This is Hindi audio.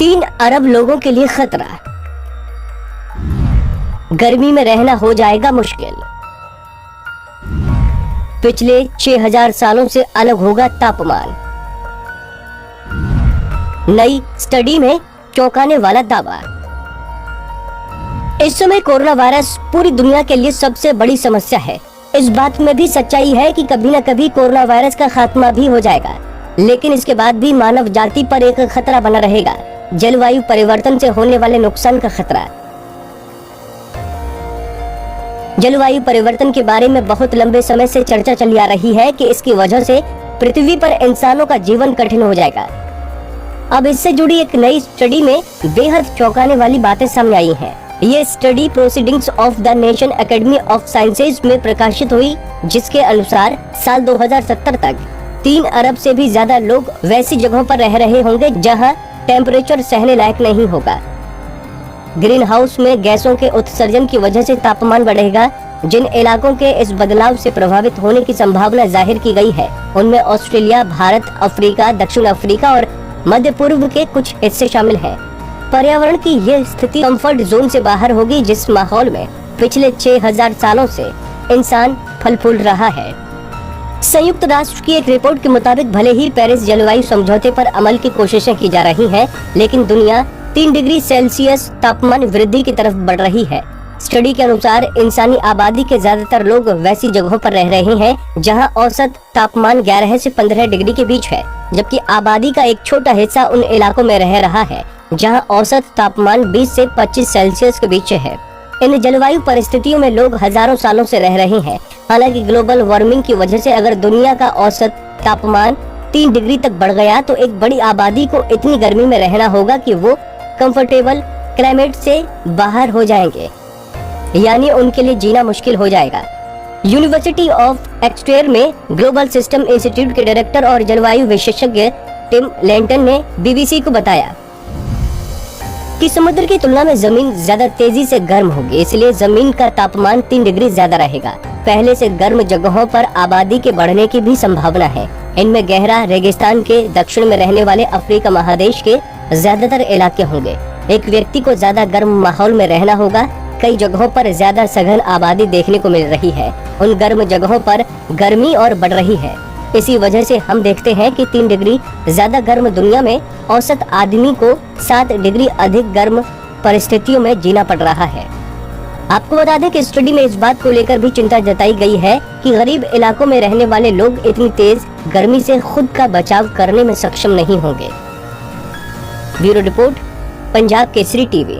3 अरब लोगों के लिए खतरा, गर्मी में रहना हो जाएगा मुश्किल, पिछले 6000 सालों से अलग होगा तापमान, नई स्टडी में चौंकाने वाला दावा। इस समय कोरोना वायरस पूरी दुनिया के लिए सबसे बड़ी समस्या है। इस बात में भी सच्चाई है कि कभी न कभी कोरोना वायरस का खात्मा भी हो जाएगा, लेकिन इसके बाद भी मानव जाति पर एक खतरा बना रहेगा, जलवायु परिवर्तन से होने वाले नुकसान का खतरा। जलवायु परिवर्तन के बारे में बहुत लंबे समय से चर्चा चली आ रही है कि इसकी वजह से पृथ्वी पर इंसानों का जीवन कठिन हो जाएगा। अब इससे जुड़ी एक नई स्टडी में बेहद चौंकाने वाली बातें सामने आई हैं। ये study proceedings of the nation academy of sciences में प्रकाशित हुई, जिसके अनुसार साल 2070 तक 3 अरब से भी ज्यादा लोग वैसी जगहों पर रह रहे होंगे जहां टेम्परेचर सहने लायक नहीं होगा। ग्रीन हाउस में गैसों के उत्सर्जन की वजह से तापमान बढ़ेगा। जिन इलाकों के इस बदलाव से प्रभावित होने की संभावना जाहिर की गई है, उनमें ऑस्ट्रेलिया, भारत, अफ्रीका, दक्षिण अफ्रीका और मध्य पूर्व के कुछ हिस्से शामिल हैं। पर्यावरण की ये स्थिति कंफर्ट जोन से बाहर होगी, जिस माहौल में पिछले 6000 सालों से इंसान फल फूल रहा है। संयुक्त राष्ट्र की एक रिपोर्ट के मुताबिक भले ही पेरिस जलवायु समझौते पर अमल की कोशिशें की जा रही हैं, लेकिन दुनिया 3 डिग्री सेल्सियस तापमान वृद्धि की तरफ बढ़ रही है। स्टडी के अनुसार इंसानी आबादी के ज्यादातर लोग वैसी जगहों पर रह रहे हैं जहां औसत तापमान 11 से 15 डिग्री के बीच है, जबकि आबादी का एक छोटा हिस्सा उन इलाकों में रह रहा है जहां औसत तापमान 20 से 25 सेल्सियस के बीच है। इन जलवायु परिस्थितियों में लोग हजारों सालों से रह रहे हैं। हालांकि ग्लोबल वार्मिंग की वजह से अगर दुनिया का औसत तापमान 3 डिग्री तक बढ़ गया तो एक बड़ी आबादी को इतनी गर्मी में रहना होगा कि वो कंफर्टेबल क्लाइमेट से बाहर हो जाएंगे, यानी उनके लिए जीना मुश्किल हो जाएगा। यूनिवर्सिटी ऑफ एक्सटेर में ग्लोबल सिस्टम इंस्टीट्यूट के डायरेक्टर और जलवायु विशेषज्ञ टिम लेंटन ने बीबीसी को बताया कि समुद्र की तुलना में जमीन ज्यादा तेजी से गर्म होगी, इसलिए जमीन का तापमान 3 डिग्री ज्यादा रहेगा। पहले से गर्म जगहों पर आबादी के बढ़ने की भी संभावना है। इनमें गहरा रेगिस्तान के दक्षिण में रहने वाले अफ्रीका महादेश के ज्यादातर इलाके होंगे। एक व्यक्ति को ज्यादा गर्म माहौल में रहना होगा। कई जगहों पर ज्यादा सघन आबादी देखने को मिल रही है। उन गर्म जगहों पर गर्मी और बढ़ रही है। इसी वजह से हम देखते हैं कि 3 डिग्री ज्यादा गर्म दुनिया में औसत आदमी को 7 डिग्री अधिक गर्म परिस्थितियों में जीना पड़ रहा है। आपको बता दें कि स्टडी में इस बात को लेकर भी चिंता जताई गई है कि गरीब इलाकों में रहने वाले लोग इतनी तेज गर्मी से खुद का बचाव करने में सक्षम नहीं होंगे। Bureau report, Punjab Kesari TV.